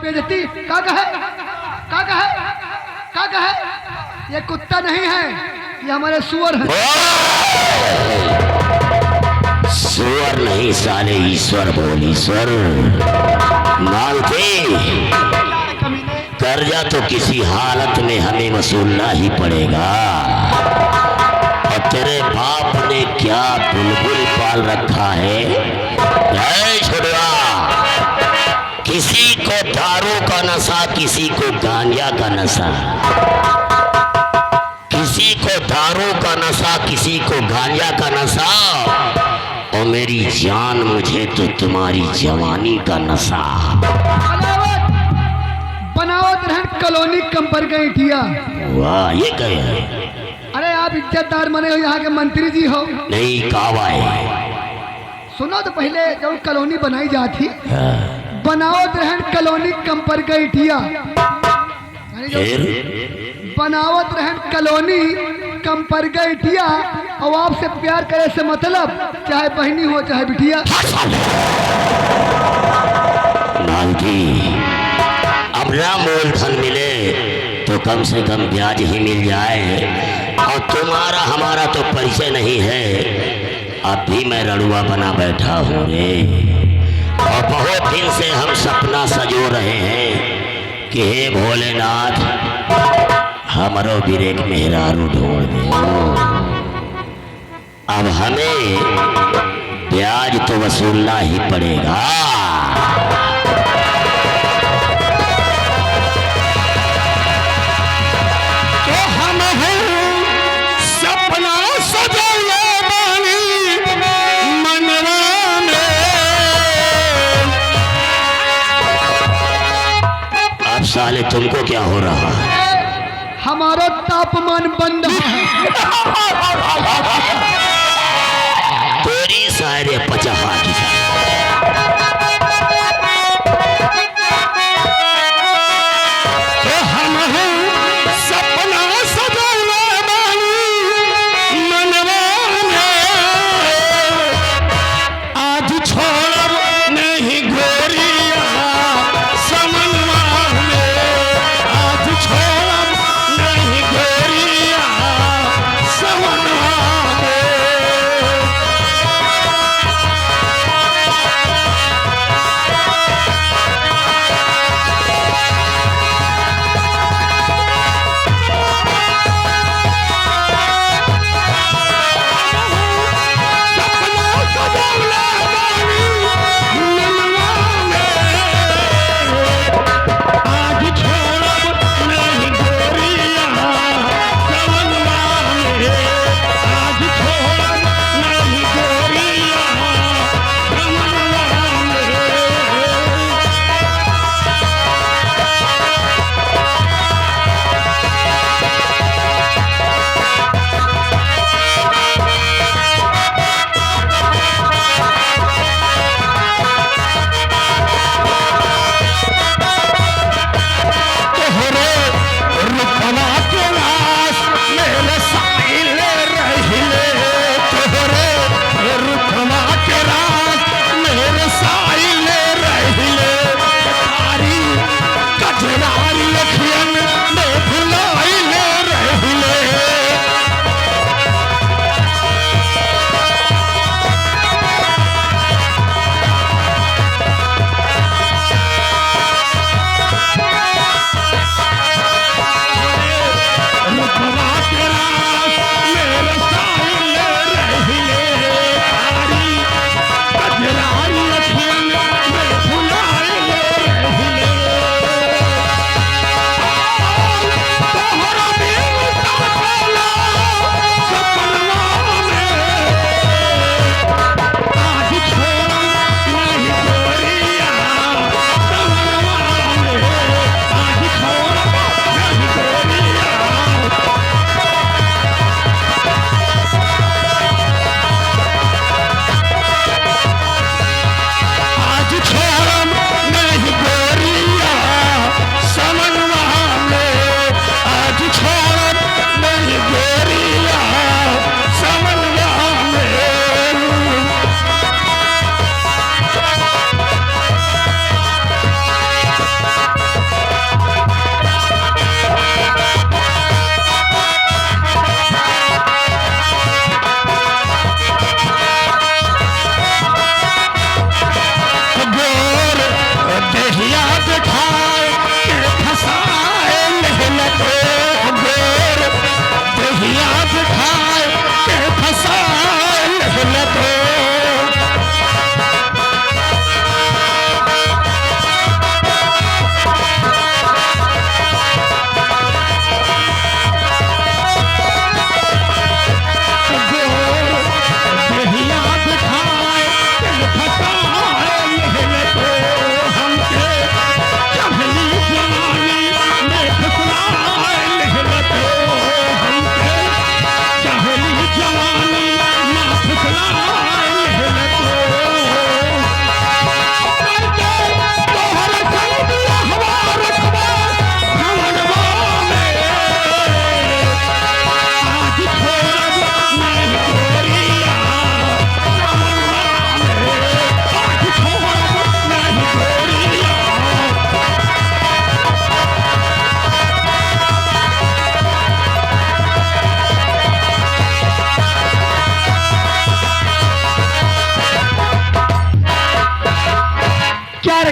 बेइज्जती का कहे का कहे का कहे? ये कुत्ता नहीं है, ये हमारे सुअर है। सुअर नहीं साले, ईश्वर बोल। ईश्वर मांगते कर्जा तो किसी हालत में हमें वसूलना ही पड़ेगा। और तेरे बाप ने क्या बुलबुल पाल रखा है? छोड़वा, किसी को दारू का नशा, किसी को गांजा का नशा, किसी को दारू का नशा, किसी को गांजा का नशा, और मेरी जान मुझे तो तुम्हारी जवानी का नशा। बनावट रहन कॉलोनी कंपर गई थिया। वाह, ये क्या है? अरे आप इज्जतदार बने हो, यहाँ के मंत्री जी हो। नहीं, कावा है। सुनो तो पहले जब कॉलोनी बनाई जाती, बनावट रहन कॉलोनी कंपर गई थिया। बनावट रहन कॉलोनी कंपर गई थिया। और आपसे प्यार करे से मतलब चाहे बहनी हो चाहे बिटिया। अब ना मूलधन मिले तो कम से कम ब्याज ही मिल जाए। और तुम्हारा हमारा तो परिचय नहीं है। अब भी मैं रड़ुआ बना बैठा हूँ रे। और बहुत दिन से हम सपना सजो रहे हैं कि हे भोलेनाथ, हमारो भी एक मेहरारू ढूंढ दे। अब हमें ब्याज तो वसूलना ही पड़ेगा। तो हम सपना सजौले बानी मनवा में। अब साले तुमको क्या हो रहा है? हमारा तापमान बंद है। तेरी शायरी पचहा की तो हम सपना सजौले बानी मनवा में। आज छोड़ नहीं गोरिया समनवा में। आज छोड़ नहीं गोरिया समनवा में।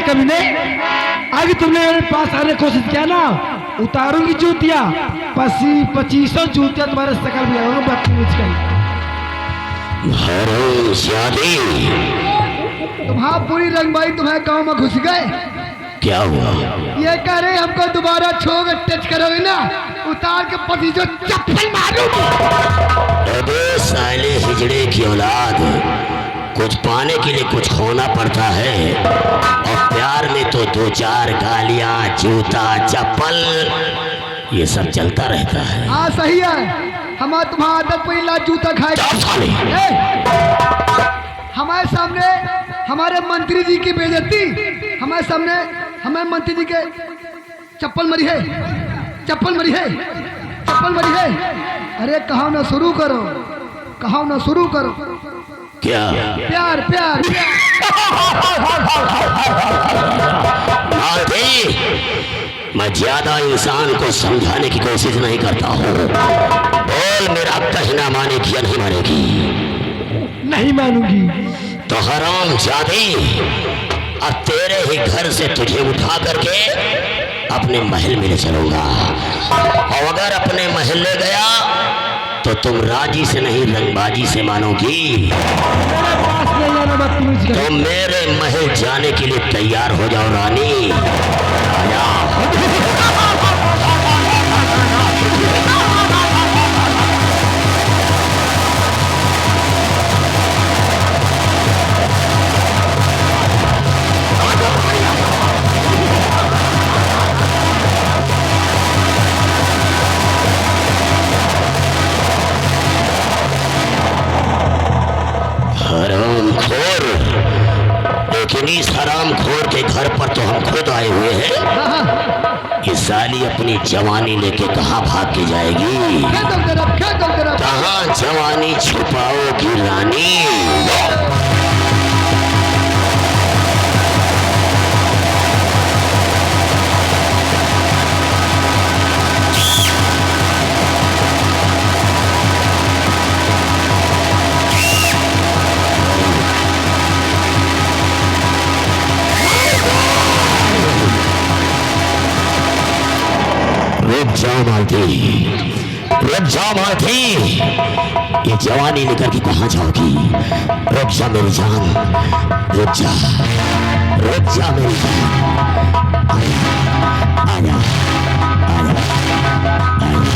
कभी ने आगे तुमने मेरे पास आने की कोशिश किया ना, उतारूंगी जूतियां, 2500 जूतियां तुम्हारे शकल में आऊंगा। बदतमीज कहीं तुम्हारा पूरी रंगबाई तुम्हारे गांव में घुस गए। क्या हुआ? ये कह रहे हमको दोबारा छूओगे, टच करोगे ना, उतार के पति जो चप्पल मारूंगी। अबे साले हिजड़े की औलाद, कुछ पाने के लिए कुछ खोना पड़ता है, और प्यार में तो 2-4 गालियां, जूता, चप्पल, ये सब चलता रहता है। हाँ सही है, हमारा तुम्हारा आदत पर ला जूता खाए। साले हमारे सामने हमारे मंत्री जी की बेइज्जती, हमारे सामने हमारे मंत्री जी के चप्पल मरी है, चप्पल मरी है, चप्पल मरी है। अरे कहाव ना शुरू करो, कहाव ना शुरू करो। क्या? प्यार प्यार मालती, मैं ज्यादा इंसान को समझाने की कोशिश नहीं करता हूँ। बोल, मेरा कहना मानेगी या नहीं मानेगी? नहीं मानूंगी। तो हराम जादी, अब तेरे ही घर से तुझे उठा करके अपने महल में ले चलूंगा, और अगर अपने महल ले गया तो तुम राजी से नहीं रंगबाजी से मानोगी। तो मेरे महल जाने के लिए तैयार हो जाओ रानी। आया। हरामखोर, लेकिन इस हरामखोर के घर पर तो हम खुद आए हुए हैं। ये साली अपनी जवानी लेके कहाँ भाग के जाएगी? कहाँ जवानी छुपाओगी रानी? रुक जाओ मालती, रुक जाओ मालती, ये जवानी लेकर के कहाँ जाओगी? रुक जा मेरी जान, रुक जा, रुक जा मेरी जान। आया, आया, आया, आया, आया, आया।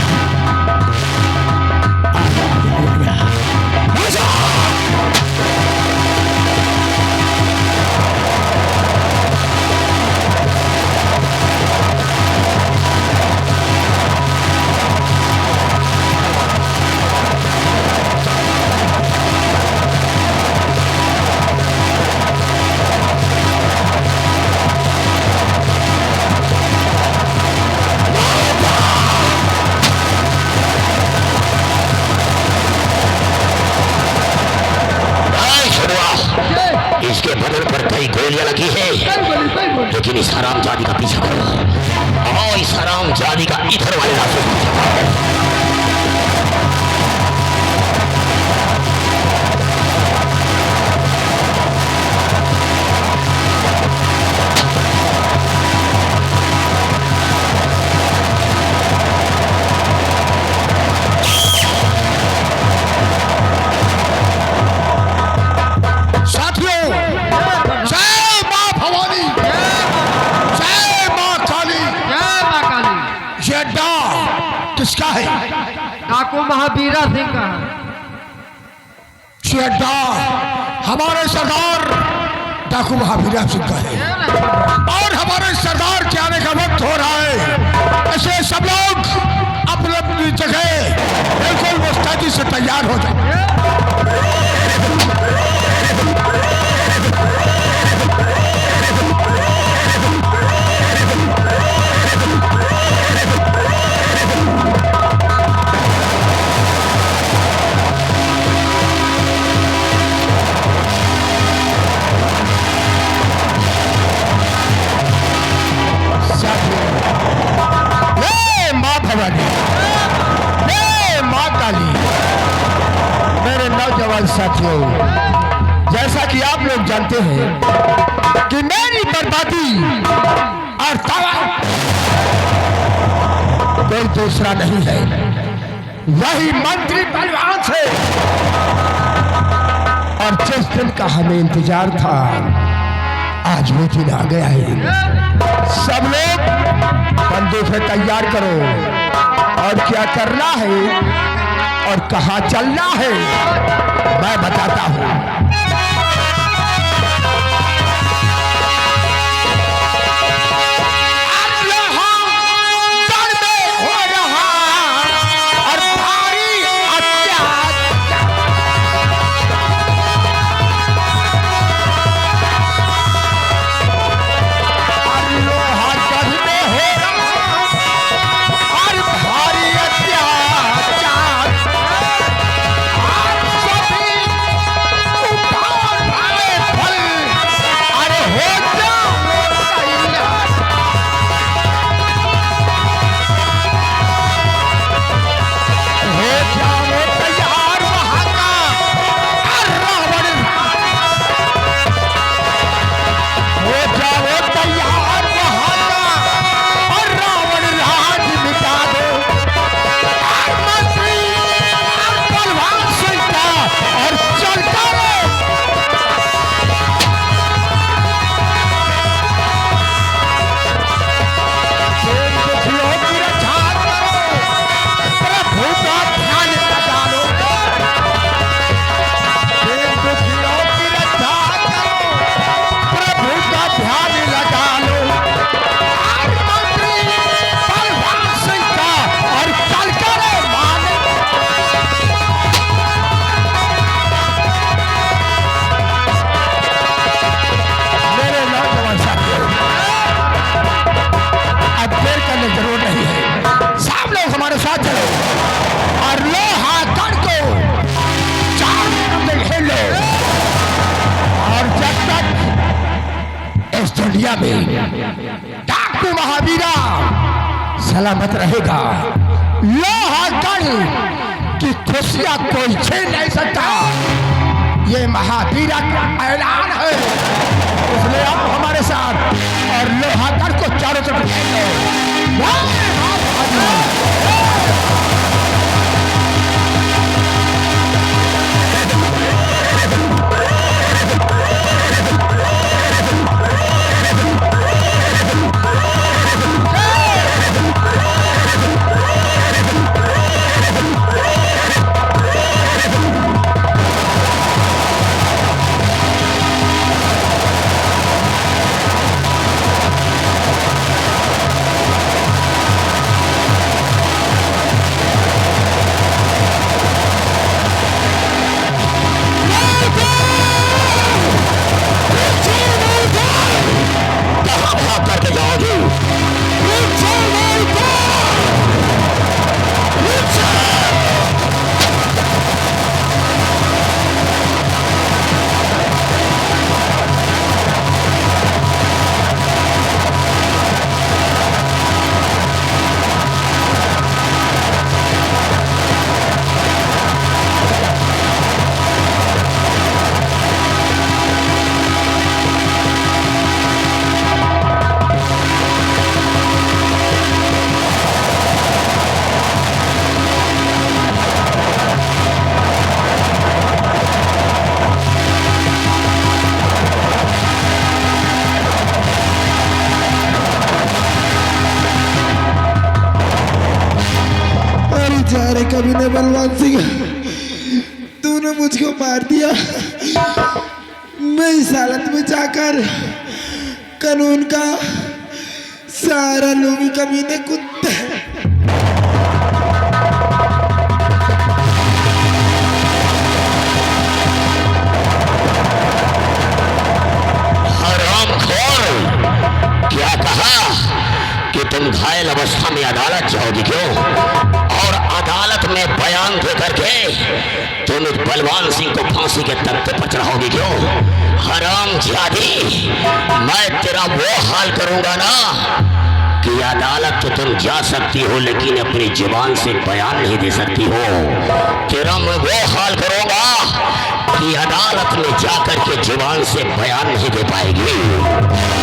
इसके बदन पर कई गोलियां लगी है, लेकिन इस हरामजादी का पीछा करो, और इस हरामजादी का इधर वाले रास्ते से पीछा करो। किसका है? डाकू महावीरा सिंह का है। शेड्डा हमारे सरदार डाकू महावीरा सिंह का है, और हमारे सरदार के आने का वक्त हो रहा है। ऐसे सब लोग अपनी अपनी जगह बिल्कुल मुस्तैदी से तैयार हो जाए। मेरे नौजवान साथियों, जैसा कि आप लोग जानते हैं कि मेरी बर्बादी और तबाह कोई दूसरा नहीं है, वही मंत्री पहलवान से। और जिस दिन का हमें इंतजार था आज वो दिन आ गया है। सब लोग बंदूकें तैयार करो और क्या करना है और कहां चलना है मैं बताता हूं। डाकू महावीरा सलामत रहेगा। लोहागढ़ की खुशियां कोई छीन नहीं सकता, ये महावीरा का ऐलान है। इसलिए आप हमारे साथ और लोहागढ़ को चारों तरफ कभी ने बलवान सिंह तूने मुझको मार दिया। मैं इस हालत में जाकर कानून का सहारा लूंगी। कभी ने कुत्ते क्या कहा कि तुम घायल अवस्था में अदालत जाओगी क्यों? और अदालत में बयान दे करके तुम इस बलवान सिंह को फांसी के तख्ते पर चढ़ाओगी क्यों? हराम जादी, मैं तेरा वो हाल करूंगा ना कि अदालत तो तुम जा सकती हो लेकिन अपनी जुबान से बयान नहीं दे सकती हो। तेरा मैं वो हाल करूंगा कि अदालत में जाकर के जुबान से बयान नहीं दे पाएगी।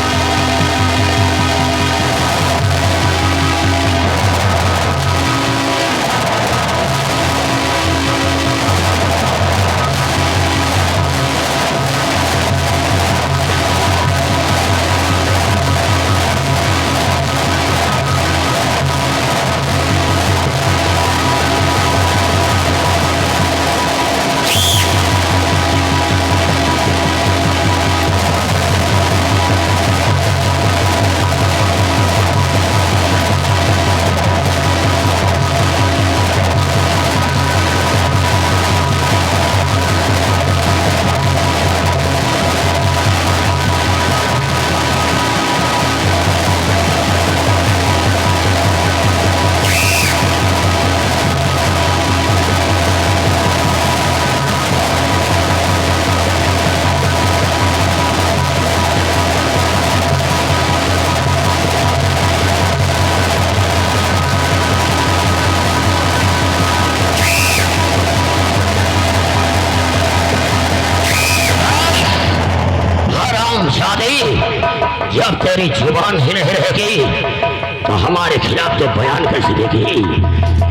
जब तेरी जुबान ही नहीं रहेगी तो हमारे खिलाफ तो बयान कैसे देगी।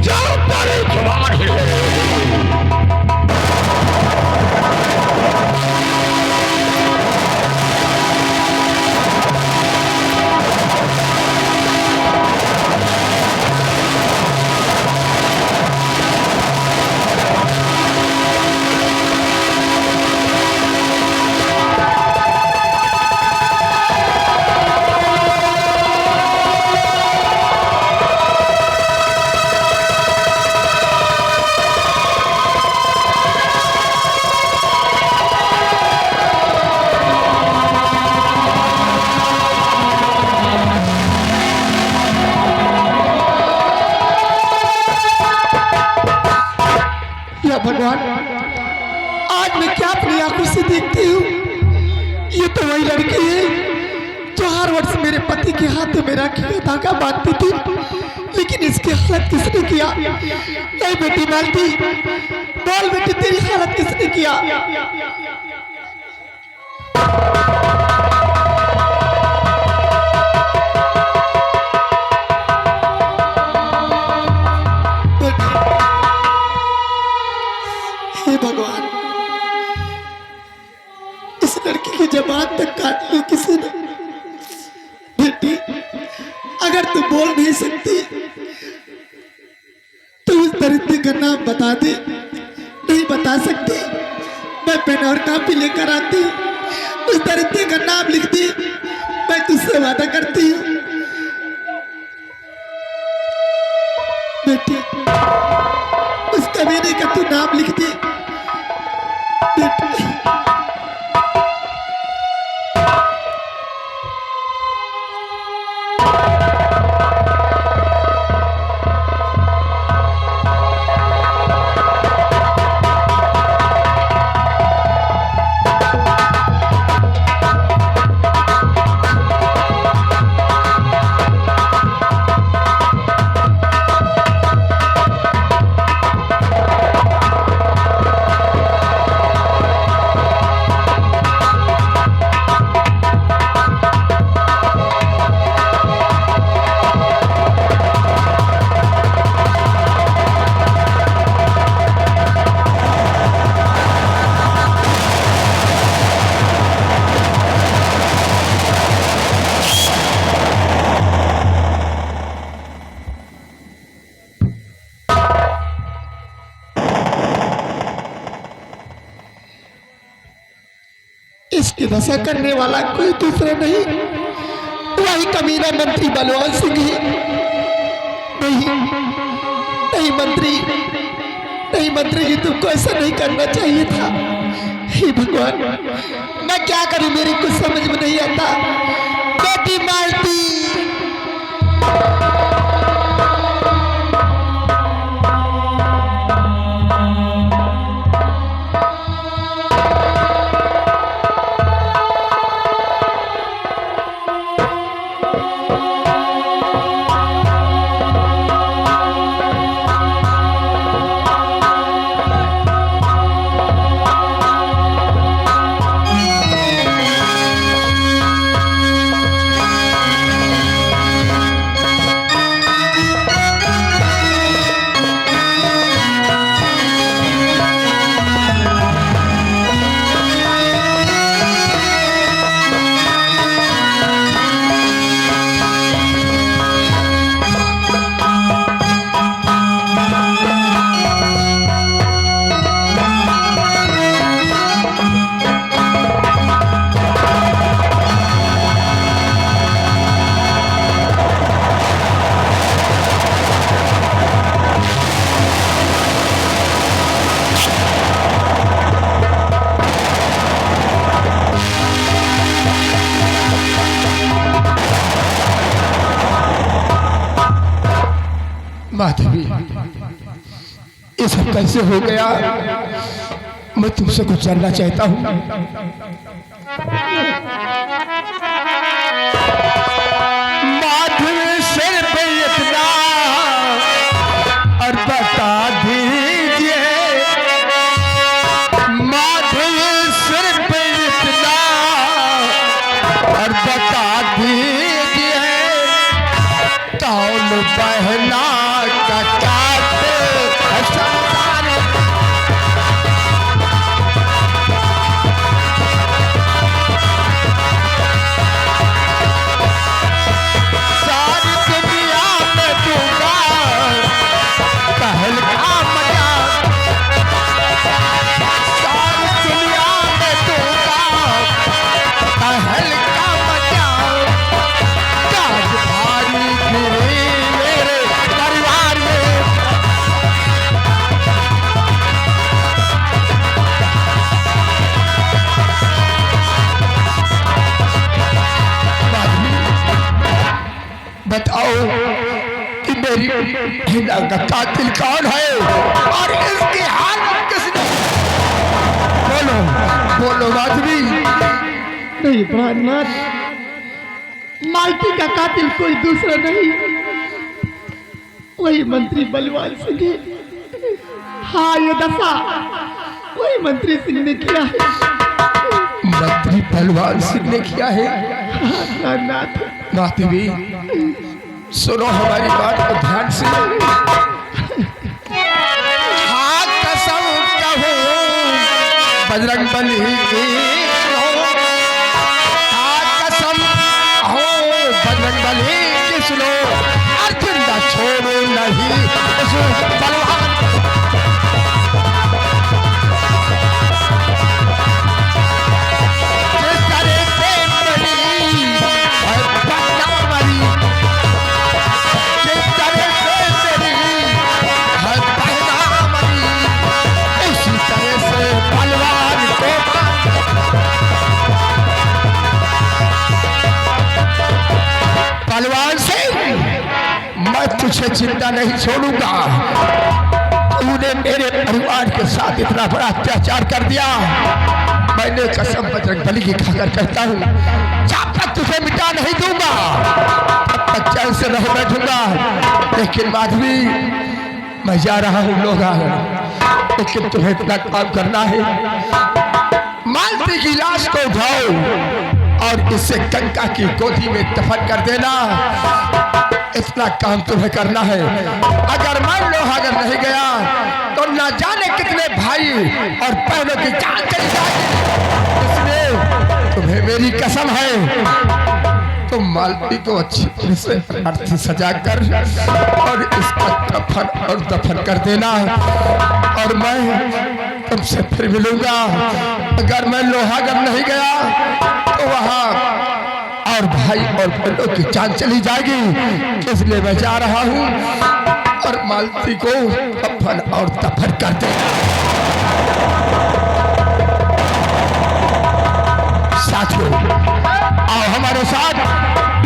जब तेरी जुबान ही नहीं रहेगी। भगवान, आज मैं क्या अपनी आंखों से देखती हूँ। ये तो वही लड़की है जो हर वर्ष मेरे पति के हाथों में राखी का धागा बांधती थी, लेकिन इसकी हालत किसने किया? नहीं बेटी मालती, बोल बेटी, तेरी हालत किसने किया? भगवान, इस लड़की की जबान तक काट लो किसी ने। बेटी, अगर तू बोल नहीं सकती तो उस दरिद्र का नाम बता दे। नहीं बता सकती, मैं पेन और कापी लेकर आती, उस दरिद्र का नाम लिख दी। मैं तुझसे वादा करती हूँ बेटी, उस कमीने का तू नाम लिख दे। इसकी दशा करने वाला कोई दूसरा नहीं, वही कमीना मंत्री बलवान सिंह ही। नहीं नहीं मंत्री, नहीं मंत्री जी, तुमको ऐसा नहीं करना चाहिए था। हे भगवान, मैं क्या करूं, मेरी कुछ समझ में नहीं आता। बेटी मालती, माधवी, ये सब कैसे हो गया? मैं तुमसे कुछ जानना चाहता हूँ। माधवी सिर पे इतना और बता दीजिए, माधवी सिर पे इतना और बता दीजिए, कौन बहना का काटे संसार। सारी दुनिया में दूंगा तहलका मचा, सारी दुनिया में दूंगा तहलका मचा, काज भारी गिरी मेरे परिवार में। बताओ कि मेरी हिना का कातिल कौन है और इसकी हाल किसने? बोलो बोलो माधवी। नहीं प्राणनाथ, मालती का कातिल कोई दूसरा नहीं, वही मंत्री बलवान सिंह है। हाँ, ये दशा वही मंत्री सिंह ने किया है। मंत्री बलवान सिंह ने किया है? हाँ प्राणनाथ। माधवी सुनो हमारी बात को ध्यान से। हाँ कसम कहूँ बजरंग बली की, हाँ कसम हो बजरंग बली की सुनो, अर्जुन का छोड़ो नहीं उस बलवान। जिस तरह से बली और बच्चा बली, जिस तरह से तेरी हर पहना बली, इसी तरह से बलवान को बलवान से मैं तुझे जिंदा नहीं छोड़ूंगा। तूने मेरे परिवार के साथ इतना बड़ा अत्याचार कर दिया, मैंने कसम बजरंग बली की खाकर कहता हूँ, जब तक तुझे मिटा नहीं दूंगा तब तक चैन से रह बैठूंगा। लेकिन माधवी मैं जा रहा हूँ लोग आ गए, लेकिन तुम्हें इतना काम करना है, मालती की लाश को उठाओ और इसे गंगा की गोदी में दफन कर देना। इतना काम तुम्हें करना है। अगर मान लो अगर नहीं गया तो ना जाने कितने भाई और बहनों की जान चली जाएगी। इसलिए तुम्हें मेरी कसम है, तुम मालती को अच्छी तरह से अर्थी सजा कर और इसका दफन और दफन कर देना, और मैं तुमसे फिर मिलूंगा। अगर मैं लोहागढ़ नहीं गया तो वहाँ और भाई और बहनों की जान चली जाएगी। इसलिए मैं जा रहा हूँ और मालती को दफन और दफन कर देना। साथियों आओ हमारे साथ,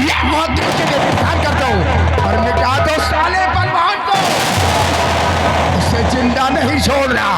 ये मौत के ध्यान कर दो और मिटा दो साले बलवान को, उसे जिंदा नहीं छोड़ना।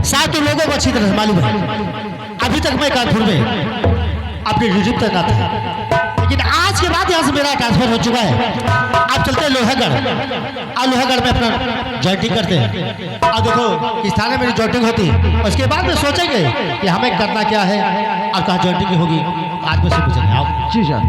शायद तो लोगों को अच्छी तरह मालूम है, अभी तक मैं कानपुर में अपनी ड्यूटी पर तैनात था, लेकिन आज के बाद यहाँ से मेरा ट्रांसफर हो चुका है। आप चलते हैं लोहागढ़, और लोहागढ़ में अपना जॉइंटिंग करते हैं। और देखो इस थाने मेरी जॉइंटिंग होती, उसके बाद में सोचेंगे कि हमें करना क्या है और कहाँ जॉइंटिंग होगी, आज में से पूछेंगे। आओ जी सर।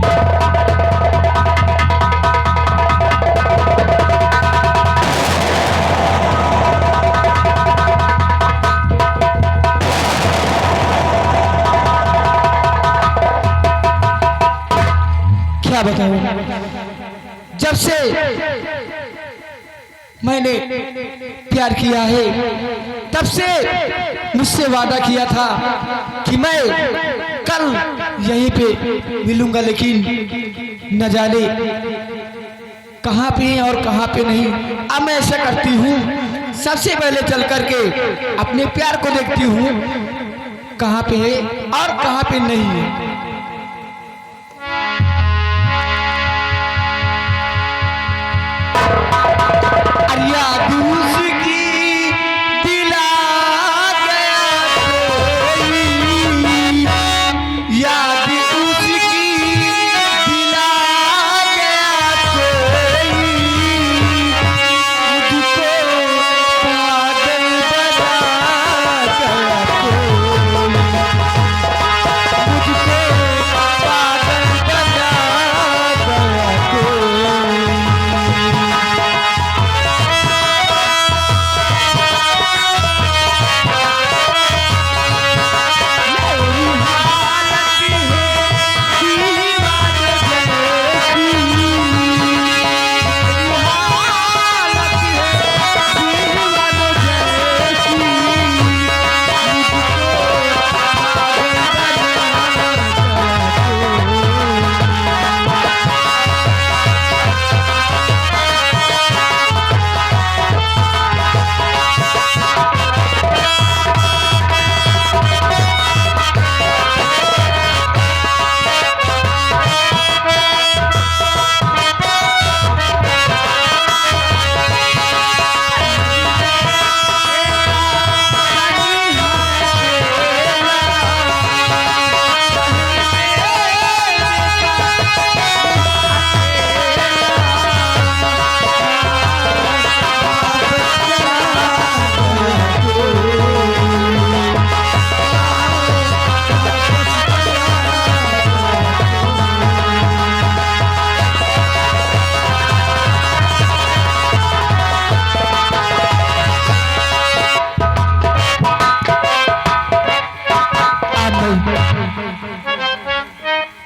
क्या बताऊं, जब से मैंने प्यार किया है तब से मुझसे वादा किया था कि मैं कल यहीं पे मिलूंगा, लेकिन न जाने कहाँ पे है और कहाँ पे नहीं। अब मैं ऐसा करती हूँ, सबसे पहले चल करके अपने प्यार को देखती हूँ कहाँ पे है और कहाँ पे नहीं है। याद उसकी दिला गया कोई, याद उसकी दिला गया कोई, मुझको पागल बना गया कोई, मुझको पागल बना गया कोई।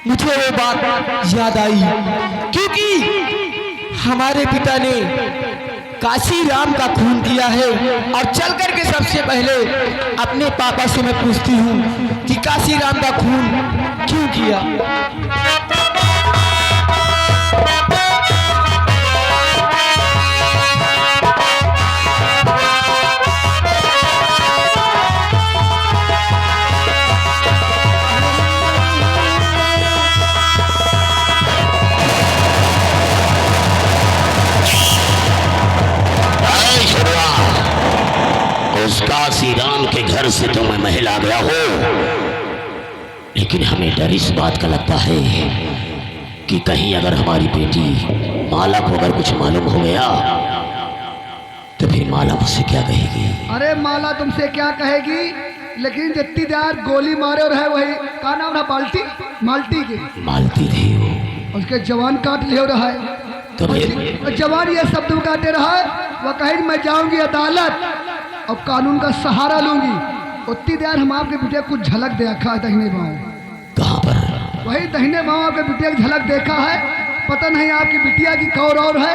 मुझे वो बात याद आई क्योंकि हमारे पिता ने काशी राम का खून किया है, और चल करके सबसे पहले अपने पापा से मैं पूछती हूँ कि काशी राम का खून क्यों किया। उस काशी राम के घर से तो मैं महल आ गया हूँ, लेकिन हमें डर इस बात का लगता है कि कहीं अगर हमारी बेटी माला को अगर कुछ मालूम हो गया तो फिर माला मुझसे क्या कहेगी। अरे माला तुमसे क्या कहेगी, लेकिन जितनी देर गोली मारे और है वही का नाम है, बाल्टी माल्टी की मालती थी वो, उसके जवान काट ले रहा है तो फिर जवान ये शब्द काटे रहा है, वह कहे मैं जाऊंगी अदालत और कानून का सहारा लूंगी। उतनी देर हम आपके बेटे कुछ झलक देखा दहीने बाँव, कहाँ पर? वही दहीने बाँव आपके बेटे की झलक देखा है। पता नहीं आपकी बिटिया की कौर और है,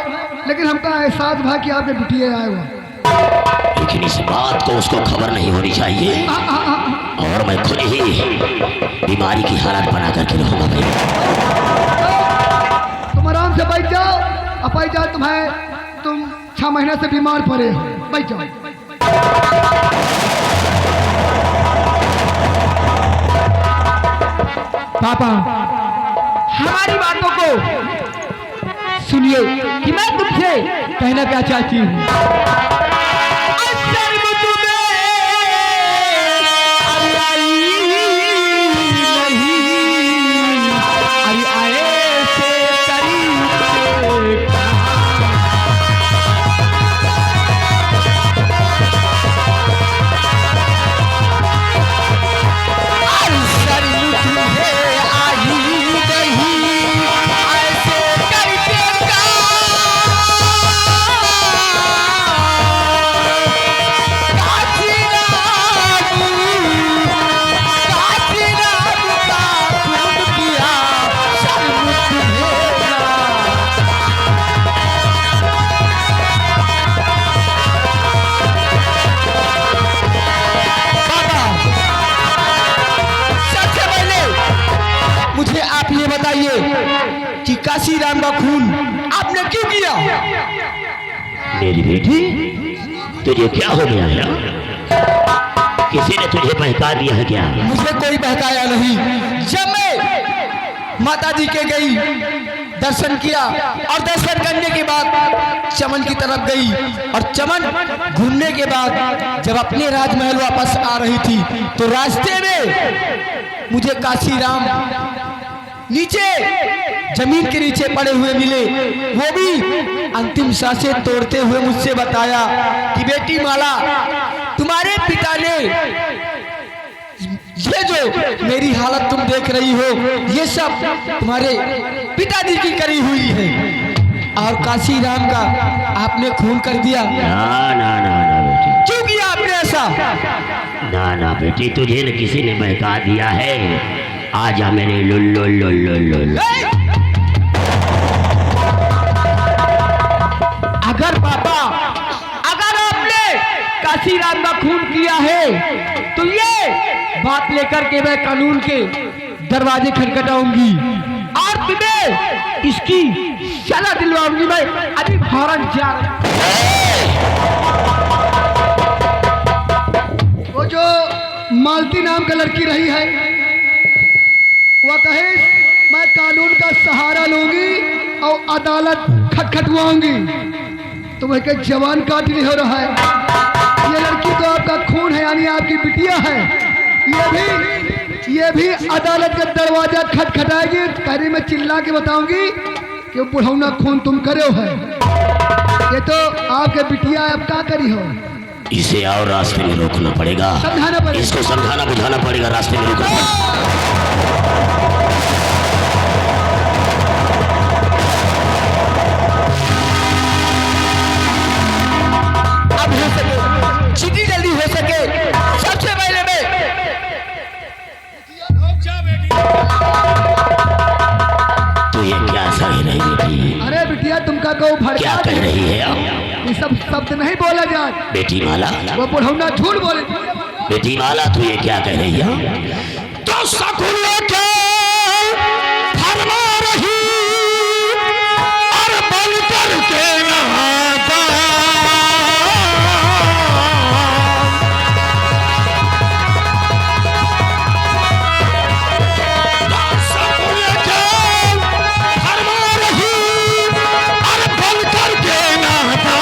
लेकिन हमका एहसास भा कि आपके बिटिया आए हुआ, लेकिन इस बात को उसको खबर नहीं होनी चाहिए और मैं खुद ही बीमारी की हालत बना करके रहूंगा भाई। तुम आराम से बैठ जाओ, अब बैठ जाओ, तुम 6 महीने से बीमार पड़े हो, बैठ जाओ। पापा हमारी बातों को सुनिए कि मैं तुमसे कहना क्या चाहती हूँ। कि काशी राम का खून आपने क्यों किया? मेरी बेटी, तुझे क्या हो गया है? किसी ने तुझे बहका दिया है क्या? मुझे कोई बहकाया नहीं। जब मैं माता जी के गई, दर्शन किया और दर्शन करने के बाद चमन की तरफ गई और चमन घूमने के बाद जब अपने राजमहल वापस आ रही थी तो रास्ते में मुझे काशी राम नीचे जमीन के नीचे पड़े हुए मिले। वो भी अंतिम सांसें तोड़ते हुए मुझसे बताया कि बेटी माला, तुम्हारे पिता ने ये जो मेरी हालत तुम देख रही हो ये सब तुम्हारे पिताजी की करी हुई है और काशी राम का आपने खून कर दिया। ना ना ना ना बेटी, क्यों किया आपने ऐसा? ना ना बेटी, तुझे न किसी ने बहका दिया है। आजा मेरे लुल्लो लुल्लो लुल्लो। अगर पापा, अगर आपने काशी राम का खून किया है तो ये बात लेकर के मैं कानून के दरवाजे खटखटाऊंगी और तुम्हें इसकी सजा दिलवाऊंगी। मैं अभी फौरन जा वो जो मालती नाम का लड़की रही है वह कहे मैं कानून का सहारा लूंगी और अदालत खटखटवाऊंगी, तो वह के जवान कातिल हो रहा है। ये लड़की तो आपका खून है, यानी आपकी बिटिया है। ये भी अदालत का दरवाजा खटखटाएगी, कहने में चिल्ला के बताऊंगी कि बुढ़ौना खून तुम करे हो है। ये तो आपके बिटिया अब क्या करी हो? इसे और रास्ते में रोकना पड़ेगा, समझाना पड़ेगा, इसको समझाना बुझाना पड़ेगा, रास्ते में रोकना पड़ेगा। अब हो सके जितनी जल्दी हो सके सबसे पहले मैं तो ये क्या सही रही बेटी? अरे बिटिया तुमका को क्या भड़का कह रही है आप? ये सब शब्द नहीं बोला जाए। बेटी माला, वो बुढ़ौना झूठ बोले। बेटी माला, तू ये क्या कह रही है? तो सकुल के फरमा रही और बल करके नहाता। तो सकुल के फरमा रही और बल करके नहाता।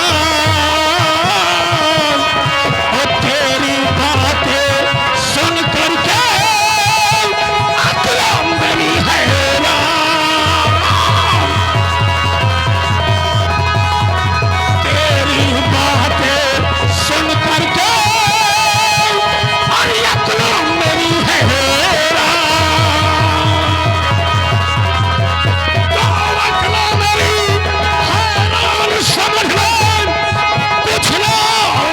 और तेरी बातें सुन करके अकलम बनी हैरान। तेरी बातें सुन करके और अकलम बनी हैरान। तो अकलम मेरी हैरान समझ लो, कुछ ना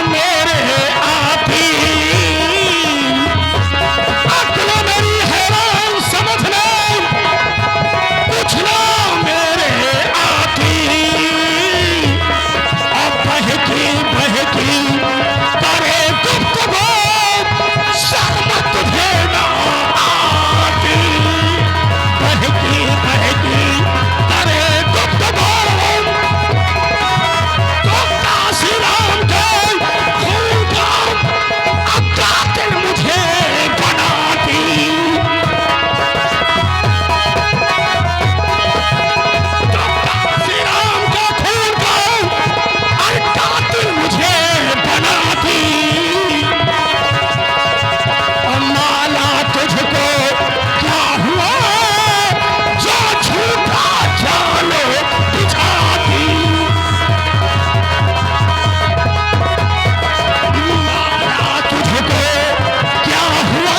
मेरे आप ही। अक्ल मेरी हैरान समझ लो, कुछ ना मेरे आप ही। अब बहकी बहकी करे गुफ्तगू, शर्मत देना आती। बहकी बहकी करे गुफ्तगू, तो काशी राम के खून का कातिल मुझे बनाती। तो काशी राम के खून का कातिल मुझे बनाती। और माला तुझको क्या हुआ जो झूठा जालो बिछाती। माला तुझको क्या हुआ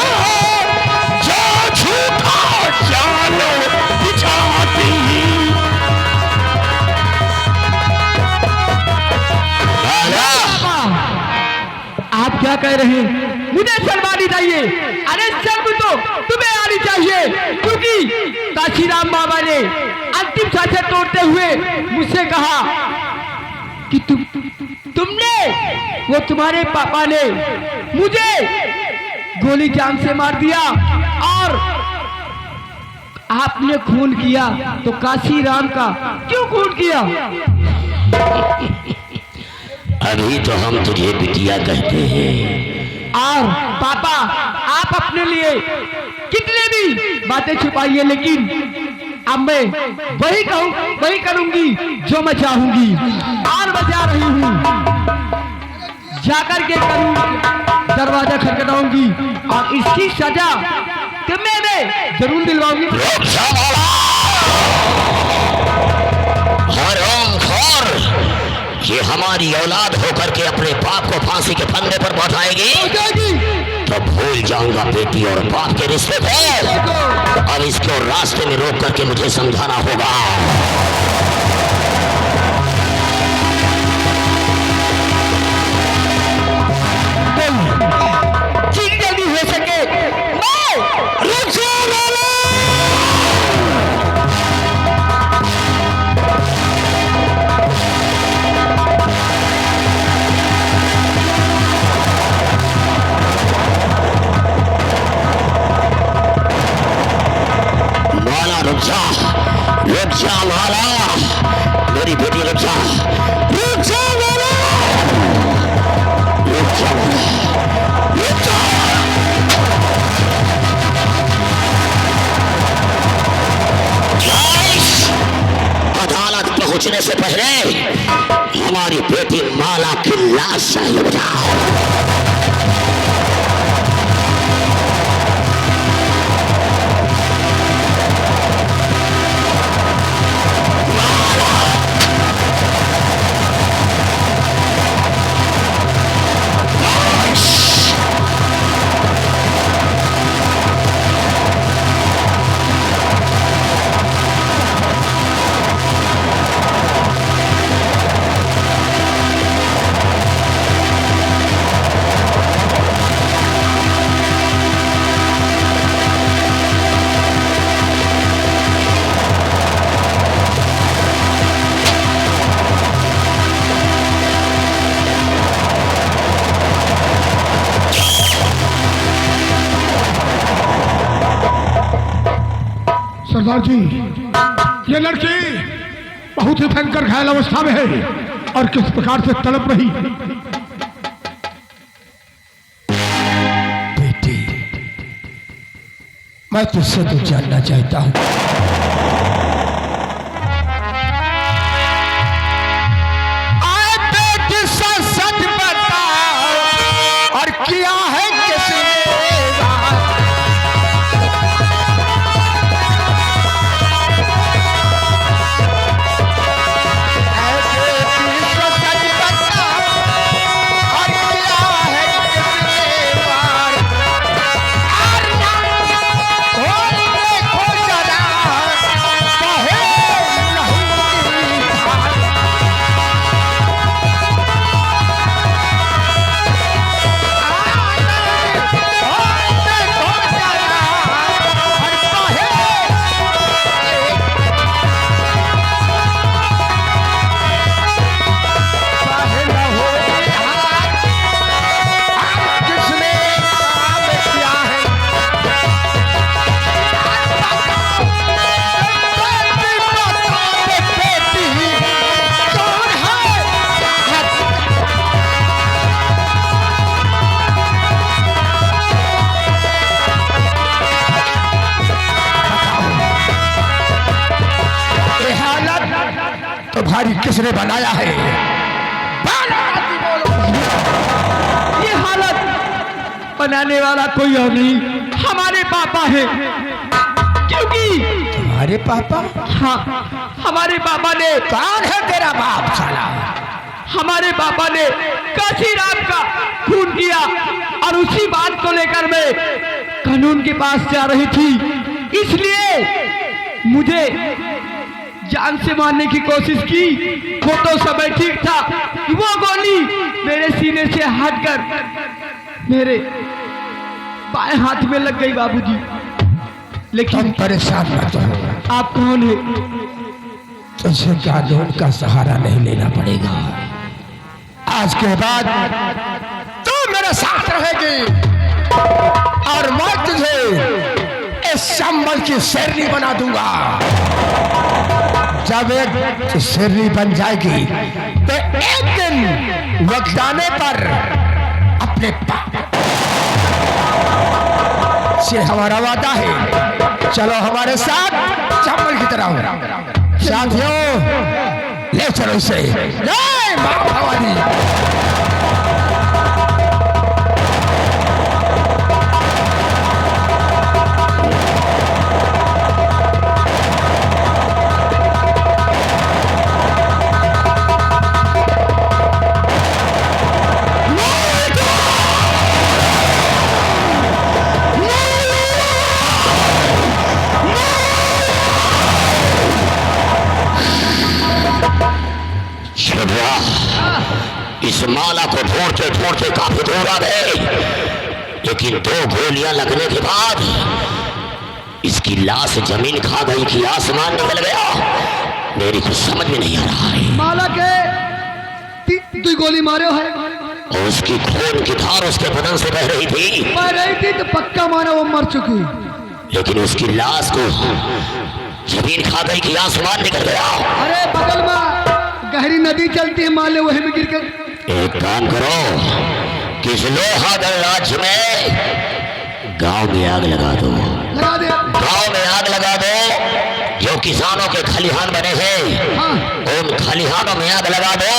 जो झूठा जालो बिछाती। आप क्या कह रहे हैं? मुझे शर्म आनी चाहिए। अरे शर्म तो तुम्हें आनी चाहिए, क्योंकि काशीराम बाबा ने अंतिम सांसें तोड़ते हुए मुझसे कहा कि तुमने, वो तुम्हारे पापा ने मुझे गोली जान से मार दिया और आपने खून किया तो काशी राम का क्यों खून किया? अभी तो हम तुझे बिटिया कहते हैं। और पापा आप अपने लिए कितने भी बातें छुपाइए, लेकिन अब मैं वही करूंगी जो मैं चाहूंगी। और बजा रही हूँ, जाकर के करूँ दरवाजा खटखटाऊंगी और इसकी सजा तुम्हें मैं जरूर दिलवाऊंगी। ये हमारी औलाद होकर के अपने बाप को फांसी के फंदे पर बैठाएगी तो भूल जाऊंगा बेटी और बाप के रिश्ते को। अब इसको रास्ते में रोक करके मुझे समझाना होगा। जितनी जल्दी हो सके रुक जा माला, मेरी बेटी रुक जा माला, रुक जा अदालत पहुंचने से पहले हमारी बेटी माला की लाश चाहिए। बचाओ सरदार जी, ये लड़की बहुत ही भयंकर घायल अवस्था में है और किस प्रकार से तड़प रही। बेटी, मैं तुझसे तो जानना चाहता हूं, बेटी सच बता और किया है किसने? भारी किसने बनाया है? ये हालत बनाने वाला कोई और नहीं, हमारे पापा हैं। क्योंकि तुम्हारे पापा? हाँ, हमारे पापा ने। कौन है तेरा बाप साला? हमारे पापा ने काशी राम का खून किया और उसी बात को लेकर मैं कानून के पास जा रही थी, इसलिए मुझे जान से मारने की कोशिश की। वो तो समय ठीक था, वो गोली मेरे सीने से हटकर मेरे बाएं हाथ में लग गई बाबूजी। लेकिन परेशान मत हो। आप कौन है? तुझे कानून का सहारा नहीं लेना पड़ेगा। आज के बाद तू मेरे साथ रहेगी और मैं तुझे इस संबल की शेरनी बना दूंगा। जब एक शेरनी बन जाएगी तो एक दिन वक्त आने पर अपने पाप से हमारा वादा है। चलो हमारे साथ चंबल की तरह साथियों, ले चलो इसे। जय मां भवानी। इस माला को ढूंढते ढूंढते काफी दूर आ गए, लेकिन 2 गोलियां लगने के बाद इसकी लाश जमीन खा गई कि आसमान निकल गया, मेरी कुछ समझ में नहीं आ रहा है। माला के 2 गोली मारे है और उसकी खून की धार उसके बदन से बह रही थी तो पक्का माना वो मर चुकी, लेकिन उसकी लाश को जमीन खा गई कि आसमान निकल गया। अरे बगल में गहरी नदी चलती है, मान ले वही में गिर कर। एक काम करो, किस लोहागढ़ राज्य में गांव में आग लगा दो, लगा दे। गांव में आग लगा दो। जो किसानों के खलिहान बने हैं, हाँ। उन खलिहानों में आग लगा दो।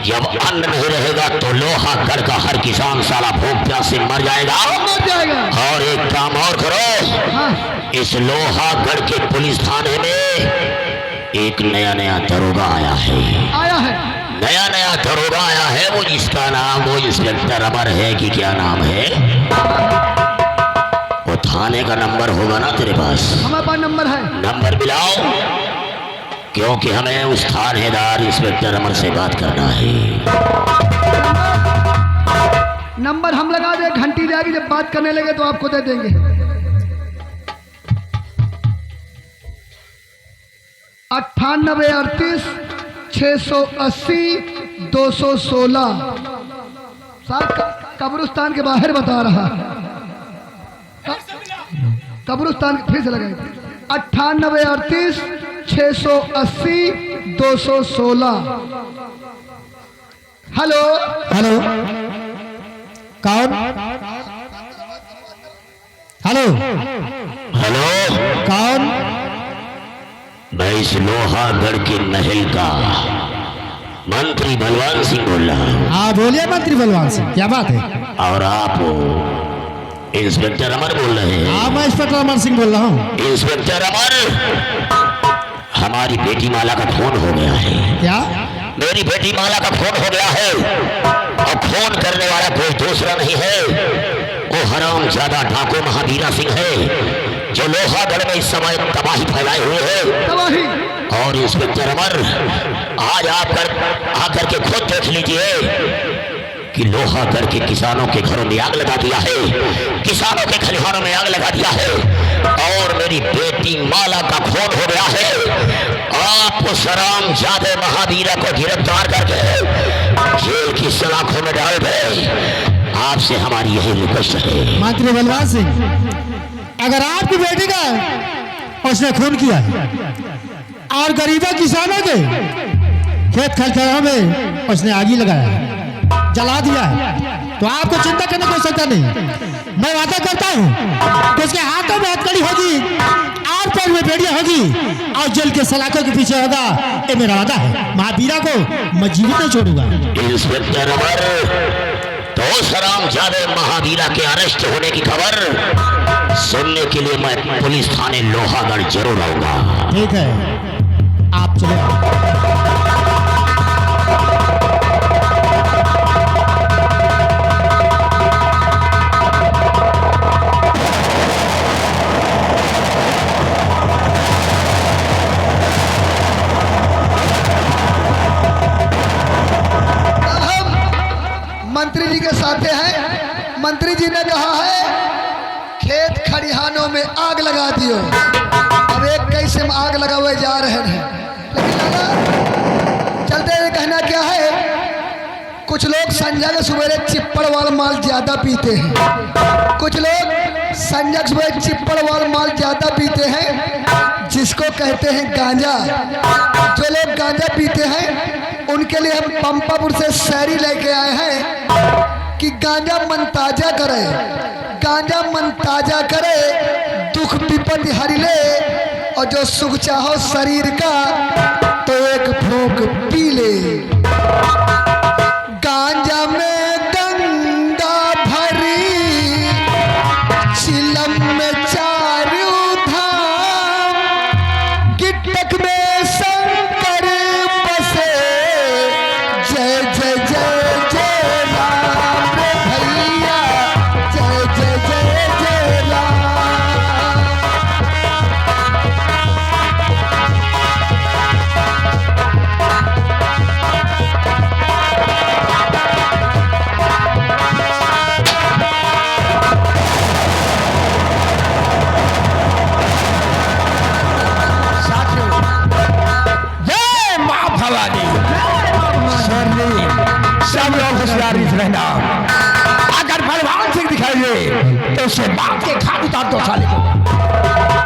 जब अन्न नहीं रहेगा तो लोहागढ़ का हर किसान साला भूख प्यास से मर जाएगा। मर जाएगा। और एक काम और करो, हाँ। इस लोहागढ़ के पुलिस थाने में एक नया दरोगा आया है। नया दरोगा आया है। वो जिसका नाम वो इंस्पेक्टर अमर है कि क्या नाम है, वो थाने का नंबर होगा ना तेरे पास? हमारे पास नंबर है। नंबर मिलाओ, क्योंकि हमें उस थानेदार इंस्पेक्टर अमर से बात करना है। नंबर हम लगा दे, घंटी जाएगी, जब बात करने लगे तो आपको दे देंगे। 98 38 680 216। साहब कब्रिस्तान के बाहर बता रहा है। कब्रिस्तान फिर से लगाए 98 38 680 216। हेलो हेलो, कौन? हेलो हेलो, कौन? मैं इस लोहागढ़ के महल का मंत्री बलवान सिंह बोल रहा हूँ। हाँ बोलिए मंत्री बलवान सिंह, क्या बात है? और आप इंस्पेक्टर अमर बोल रहे हैं? हाँ मैं इंस्पेक्टर अमर सिंह बोल रहा हूँ। इंस्पेक्टर अमर, हमारी बेटी माला का खून हो गया है। क्या? मेरी बेटी माला का खून हो गया है, और खून करने वाला कोई दूसरा नहीं है, वो हरामजादा डाकू महावीरा सिंह है, जो लोहागढ़ में इस समय तबाही फैलाए हुए है। तबाही। और इंस्पेक्टर अमर, आज आकर के खुद देख लीजिए कि लोहागढ़ के किसानों के घरों में आग लगा दिया है, किसानों के खलिहानों में आग लगा दिया है, और मेरी बेटी माला का खून हो गया है। आप उस हरामजादे महावीरा को गिरफ्तार करके जेल की सलाखों में डाल दे। आपसे हमारी यही रिक्वेस्ट है। मंत्री बलवान सिंह, अगर आपकी बेटी का उसने खून किया और गरीबों किसानों के खेत खलिहानों में उसने आगी लगाया, जला दिया है, तो आपको चिंता करने की आवश्यकता नहीं। मैं वादा करता हूँ कि उसके हाथों में हथकड़ी होगी और पैर में बेड़ियां होगी और जेल के सलाखों के पीछे होगा। ये मेरा वादा है। महावीरा को मैं जीवित नहीं छोड़ूंगा। इंस्पेक्टर अमर, तो हरामजादे महावीरा के अरेस्ट होने की खबर सुनने के लिए मैं पुलिस थाने लोहागढ़ जरूर आऊंगा। ठीक है, आप चले। मंत्री जी के साथ हैं। मंत्री जी ने कहा है खेत खलिहानों में आग लगा दियो। अब एक कैसे में आग लगा हुए जा रहे हैं, लेकिन लगा चलते हुए कहना क्या है, कुछ लोग संजय के सवेरे चिप्पड़ वाला माल ज्यादा पीते हैं, कुछ लोग संजक्स में चिप्पड़वाल माल ज्यादा पीते हैं, जिसको कहते हैं गांजा। जो लोग गांजा पीते हैं उनके लिए हम पंपापुर से शायरी लेके आए हैं कि गांजा मन ताजा करे, गांजा मन ताजा करे, दुख विपत्ति हरि ले, और जो सुख चाहो शरीर का तो एक फूंक पी ले। गांजा में गंगा भरी, चिलम में चारू धाम, गिटक में शंकर बसे, जय जय जय जय राम रे भैया, जय जय जय जय राम। जय माँ भवानी। सब लोग होशियारी से रहना। अगर भगवान सिंह दिखाइए तो उसे बाप के खाट उतार दो साले को।